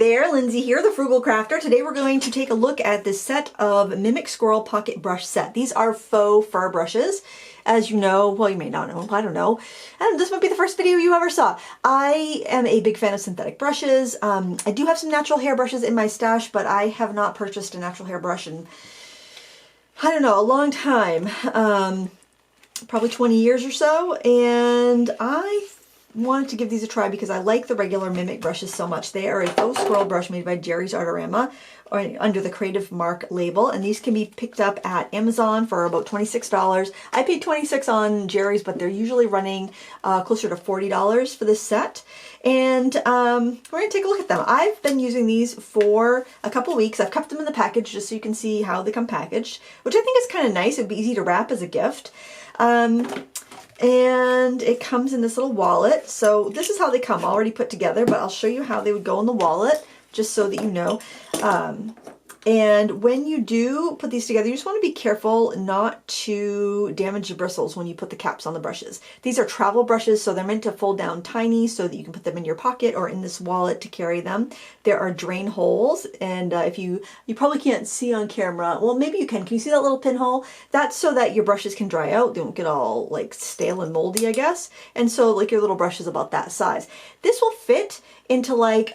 there, Lindsay here, the Frugal Crafter. Today we're going to take a look at this set of Mimik Squirrel Pocket Brush Set. These are faux fur brushes. As you know, well, you may not know, I don't know. And this might be the first video you ever saw. I am a big fan of synthetic brushes. I do have some natural hair brushes in my stash, but I have not purchased a natural hair brush in, I don't know, a long time. Probably 20 years or so. And I wanted to give these a try because I like the regular Mimik brushes so much. They are a faux squirrel brush made by Jerry's Artarama or under the Creative Mark label, and these can be picked up at Amazon for about $26. I paid $26 on Jerry's, but they're usually running closer to $40 for this set. And we're going to take a look at them. I've been using these for a couple weeks. I've kept them in the package just so you can see how they come packaged, which I think is kind of nice. It'd be easy to wrap as a gift. And it comes in this little wallet. So this is how they come already put together, but I'll show you how they would go in the wallet just so that you know. And when you do put these together, you just want to be careful not to damage the bristles when you put the caps on the brushes. These are travel brushes, so they're meant to fold down tiny so that you can put them in your pocket or in this wallet to carry them. There are drain holes, and if you probably can't see on camera, well, maybe you can. Can you see that little pinhole? That's so that your brushes can dry out. They won't get all like stale and moldy, I guess. And so like your little brush is about that size. This will fit into like,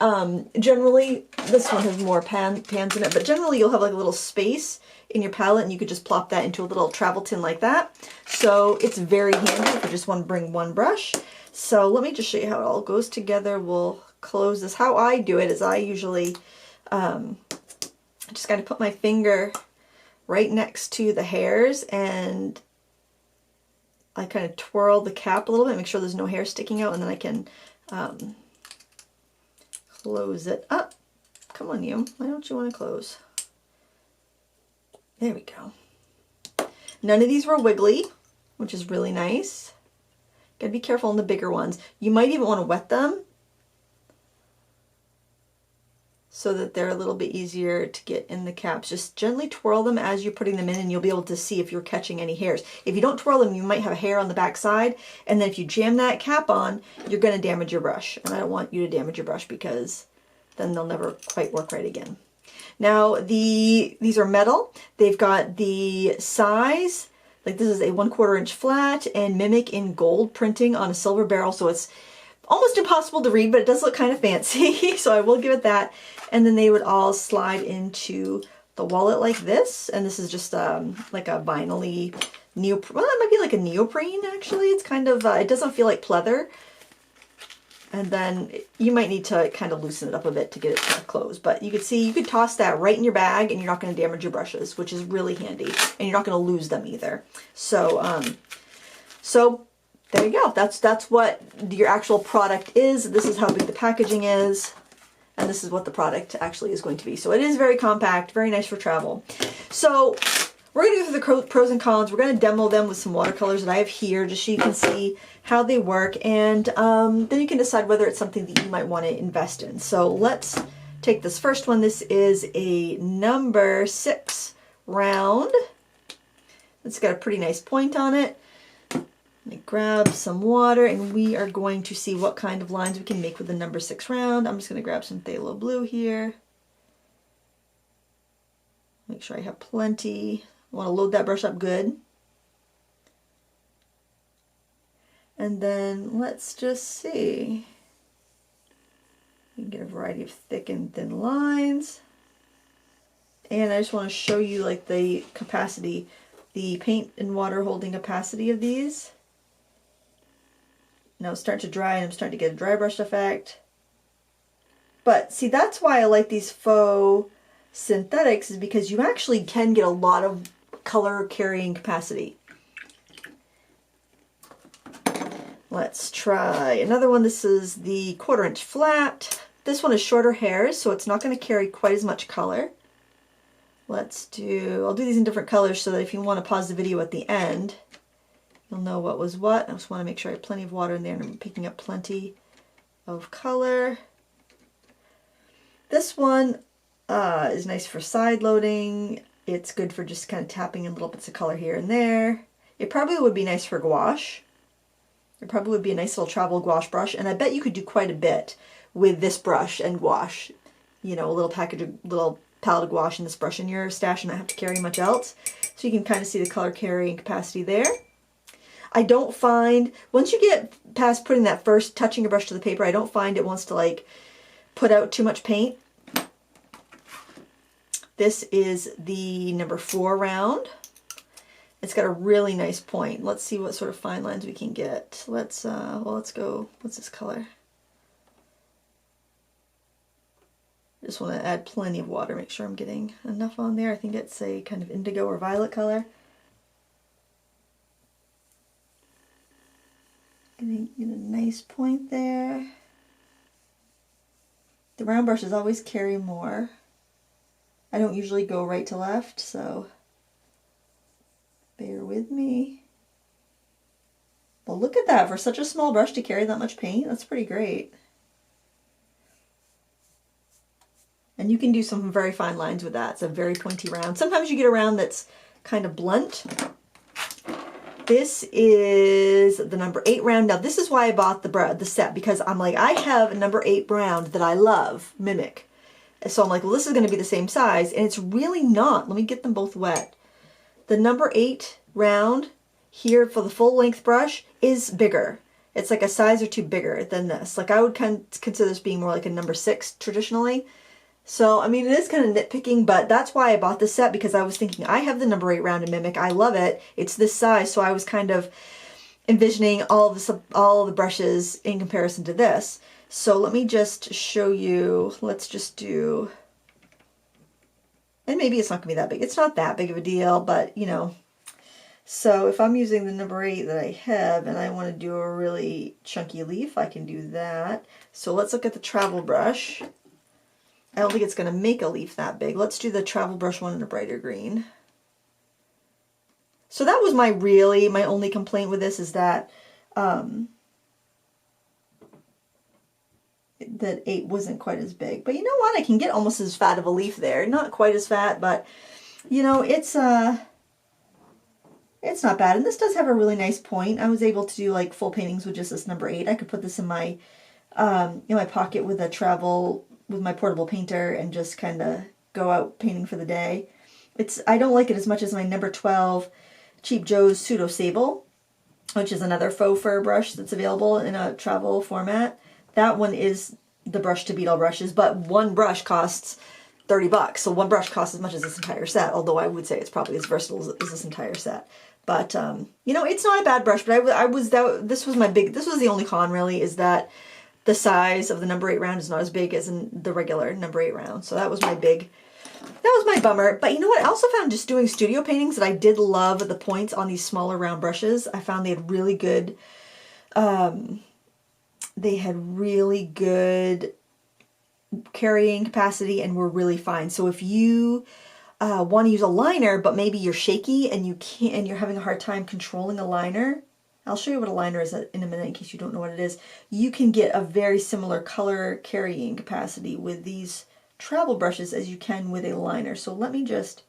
generally, this one has more pans in it, but generally you'll have like a little space in your palette and you could just plop that into a little travel tin like that. So it's very handy if you just want to bring one brush. So let me just show you how it all goes together. We'll close this. How I do it is I usually just kind of put my finger right next to the hairs and I kind of twirl the cap a little bit, make sure there's no hair sticking out, and then I can close it up. Come on, you. Why don't you want to close? There we go. None of these were wiggly, which is really nice. Gotta be careful on the bigger ones. You might even want to wet them so that they're a little bit easier to get in the caps. Just gently twirl them as you're putting them in and you'll be able to see if you're catching any hairs. If you don't twirl them, you might have a hair on the back side, and then if you jam that cap on, you're going to damage your brush. And I don't want you to damage your brush because then they'll never quite work right again. Now these are metal. They've got the size, like this is a 1/4 inch flat and Mimik in gold printing on a silver barrel, so it's almost impossible to read, but it does look kind of fancy, so I will give it that. And then they would all slide into the wallet like this, and this is just like a vinyl-y neoprene. Well, it might be like a neoprene actually. It's kind of it doesn't feel like pleather. And then you might need to kind of loosen it up a bit to get it to close. But you could see, you could toss that right in your bag and you're not going to damage your brushes, which is really handy. And you're not going to lose them either. So, so there you go. That's what your actual product is. This is how big the packaging is. And this is what the product actually is going to be. So it is very compact, very nice for travel. So we're going to go through the pros and cons. We're going to demo them with some watercolors that I have here just so you can see how they work. And then you can decide whether it's something that you might want to invest in. So let's take this first one. This is a number 6 round. It's got a pretty nice point on it. Let me grab some water and we are going to see what kind of lines we can make with the number 6 round. I'm just going to grab some phthalo blue here. Make sure I have plenty. I want to load that brush up good. And then let's just see. You can get a variety of thick and thin lines. And I just want to show you like the capacity, the paint and water holding capacity of these. Now it's starting to dry and I'm starting to get a dry brush effect. But see, that's why I like these faux synthetics, is because you actually can get a lot of color carrying capacity. Let's try another one. This is the 1/4 inch flat. This one is shorter hairs, so it's not going to carry quite as much color. I'll do these in different colors so that if you want to pause the video at the end, you'll know what was what. I just want to make sure I have plenty of water in there and I'm picking up plenty of color. This one is nice for side loading. It's good for just kind of tapping in little bits of color here and there. It probably would be nice for gouache. It probably would be a nice little travel gouache brush, and I bet you could do quite a bit with this brush and gouache. you know, a little package of little palette of gouache and this brush in your stash and not have to carry much else. So you can kind of see the color carrying capacity there. I don't find, once you get past putting that first, touching your brush to the paper, I don't find it wants to like put out too much paint. This is the number 4 round. It's got a really nice point. Let's see what sort of fine lines we can get. Let's go, what's this color? I just want to add plenty of water, make sure I'm getting enough on there. I think it's a kind of indigo or violet color. Getting a nice point there. The round brushes always carry more. I don't usually go right to left, so bear with me. Well, look at that. For such a small brush to carry that much paint, that's pretty great. And you can do some very fine lines with that. It's a very pointy round. Sometimes you get a round that's kind of blunt. This is the number 8 round. Now this is why I bought the set, because I'm like, I have a number 8 round that I love, Mimik. So I'm like, well, this is going to be the same size, and it's really not. Let me get them both wet. The number 8 round here for the full length brush is bigger. It's like a size or 2 bigger than this. Like I would consider this being more like a number 6 traditionally. So, I mean, it is kind of nitpicking, but that's why I bought this set, because I was thinking, I have the number 8 round in Mimik. I love it. It's this size, so I was kind of envisioning all of the brushes in comparison to this. So let me just show you, let's just do, and maybe it's not going to be that big. It's not that big of a deal, but, you know. So if I'm using the number 8 that I have, and I want to do a really chunky leaf, I can do that. So let's look at the travel brush. I don't think it's going to make a leaf that big. Let's do the travel brush one in a brighter green. So that was my only complaint with this, is that that 8 wasn't quite as big. But you know what? I can get almost as fat of a leaf there. Not quite as fat, but you know, it's not bad. And this does have a really nice point. I was able to do like full paintings with just this number 8. I could put this in my pocket with my portable painter and just kind of go out painting for the day. I don't like it as much as my number 12 Cheap Joe's Pseudo Sable, which is another faux fur brush that's available in a travel format. That one is the brush to beat all brushes, but one brush costs $30. So one brush costs as much as this entire set, although I would say it's probably as versatile as this entire set. But, you know, it's not a bad brush, but this was the only con really, is that the size of the number 8 round is not as big as in the regular number 8 round. So that was my bummer. But you know what? I also found just doing studio paintings that I did love the points on these smaller round brushes. I found they had really good, carrying capacity and were really fine. So if you want to use a liner, but maybe you're shaky and you're having a hard time controlling a liner, I'll show you what a liner is in a minute in case you don't know what it is. You can get a very similar color carrying capacity with these travel brushes as you can with a liner. So let me just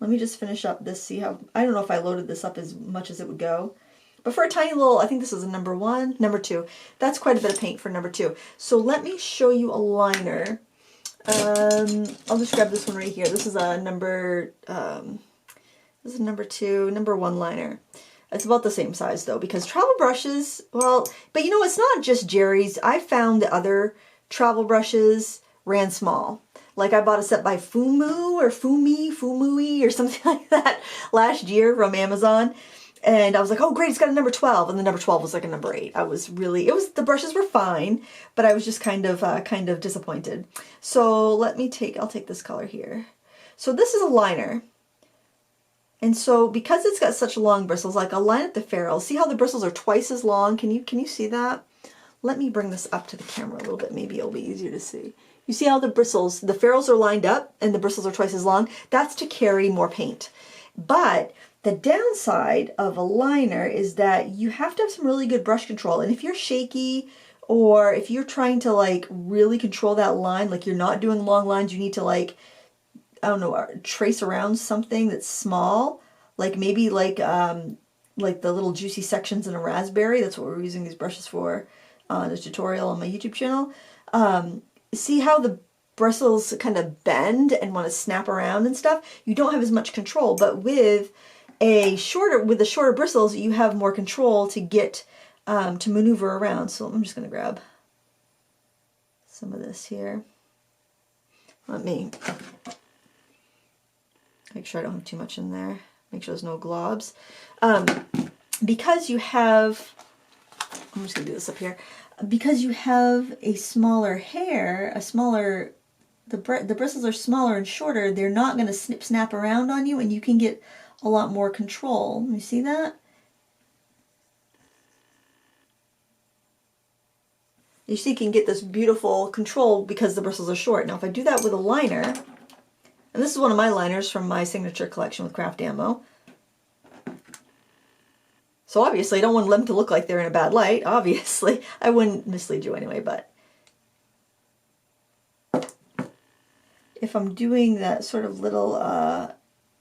finish up this, see how, I don't know if I loaded this up as much as it would go. But for a tiny little, I think this is a number 2. That's quite a bit of paint for number 2. So let me show you a liner. I'll just grab this one right here. This is a number 2, number 1 liner. It's about the same size though, because travel brushes, well, but you know, it's not just Jerry's. I found that other travel brushes ran small. Like I bought a set by Fumu or Fumui or something like that last year from Amazon. And I was like, oh great, it's got a number 12. And the number 12 was like a number 8. The brushes were fine, but I was just kind of disappointed. So I'll take this color here. So this is a liner. And so because it's got such long bristles, like I'll line up the ferrules. See how the bristles are twice as long? Can you see that? Let me bring this up to the camera a little bit. Maybe it'll be easier to see. You see how the ferrules are lined up and the bristles are twice as long? That's to carry more paint. But the downside of a liner is that you have to have some really good brush control. And if you're shaky, or if you're trying to like really control that line, like you're not doing long lines, you need to like, I don't know, trace around something that's small, like maybe like the little juicy sections in a raspberry. That's what we're using these brushes for on a tutorial on my YouTube channel. See how the bristles kind of bend and want to snap around and stuff, you don't have as much control. But with the shorter bristles, you have more control to get to maneuver around. So I'm just going to grab some of this here. Let me make sure I don't have too much in there. Make sure there's no globs. Because you have, I'm just going to do this up here. Because you have a smaller hair, the bristles are smaller and shorter, they're not going to snap around on you, and you can get a lot more control. You see that? You see you can get this beautiful control because the bristles are short. Now if I do that with a liner, and this is one of my liners from my signature collection with Craft Ammo. So obviously I don't want them to look like they're in a bad light, obviously. I wouldn't mislead you anyway, but if I'm doing that sort of little,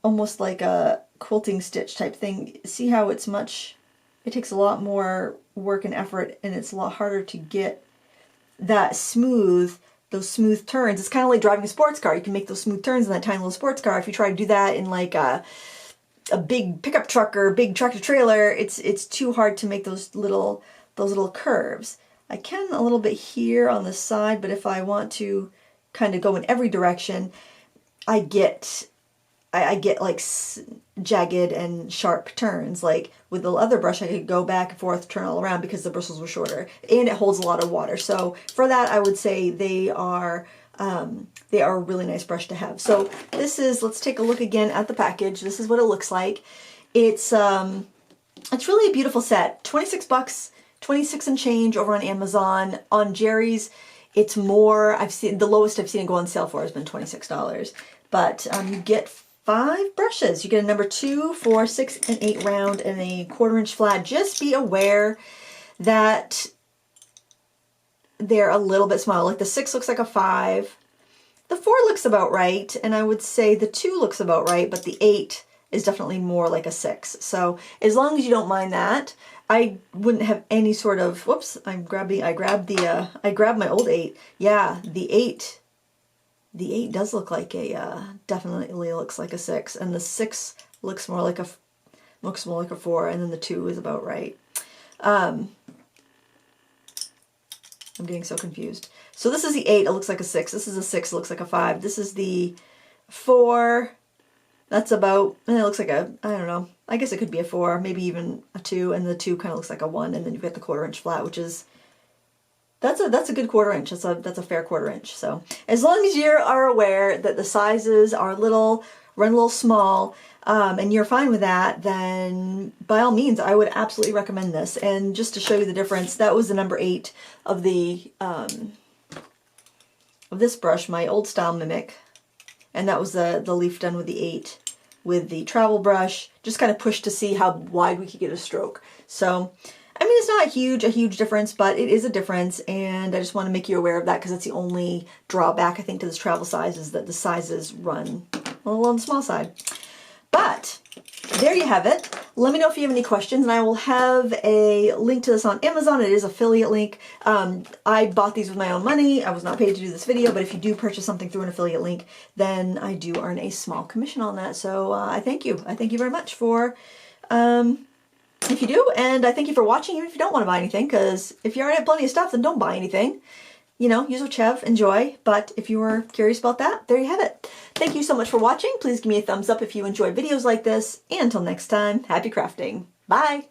almost like a quilting stitch type thing, see how it takes a lot more work and effort, and it's a lot harder to get those smooth turns. It's kind of like driving a sports car. You can make those smooth turns in that tiny little sports car. If you try to do that in like a big pickup truck or a big tractor trailer, it's too hard to make those little curves. I can a little bit here on the side, but if I want to kind of go in every direction, I get like jagged and sharp turns. Like with the other brush, I could go back and forth, turn all around because the bristles were shorter, and it holds a lot of water. So for that, I would say they are a really nice brush to have. So this is, let's take a look again at the package. This is what it looks like. It's really a beautiful set. 26 bucks, 26 and change over on Amazon. On Jerry's, it's more. The lowest I've seen it go on sale for has been $26. But you get 5 brushes. You get a number 2, 4, 6, and 8 round and a 1/4 inch flat. Just be aware that they're a little bit small. Like the 6 looks like a 5. The 4 looks about right, and I would say the 2 looks about right, but the 8 is definitely more like a 6. So as long as you don't mind that, I wouldn't have any sort of, whoops, I grabbed my old 8. Yeah, the 8 does look like definitely looks like a 6, and the 6 looks more like a 4, and then the 2 is about right. I'm getting so confused. So this is the 8, it looks like a 6. This is a 6, it looks like a 5. This is the 4, that's about, it looks like a, I don't know, I guess it could be a 4, maybe even a 2, and the 2 kind of looks like a 1, and then you've got the 1/4 inch flat, which is, that's a good 1/4 inch. That's a fair 1/4 inch. So as long as you are aware that the sizes are run a little small, and you're fine with that, then by all means, I would absolutely recommend this. And just to show you the difference, that was the number 8 of the of this brush, my old style Mimik, and that was the leaf done with the 8 with the travel brush. Just kind of pushed to see how wide we could get a stroke. So I mean, it's not a huge difference, but it is a difference, and I just want to make you aware of that because that's the only drawback, I think, to this travel size, is that the sizes run a little on the small side. But there you have it. Let me know if you have any questions, and I will have a link to this on Amazon. It is an affiliate link. I bought these with my own money. I was not paid to do this video, but if you do purchase something through an affiliate link, then I do earn a small commission on that. So I thank you. I thank you very much for... if you do, and I thank you for watching, even if you don't want to buy anything, because if you already have plenty of stuff, then don't buy anything. You know, use what you have, enjoy, but if you were curious about that, there you have it. Thank you so much for watching. Please give me a thumbs up if you enjoy videos like this, and until next time, happy crafting. Bye!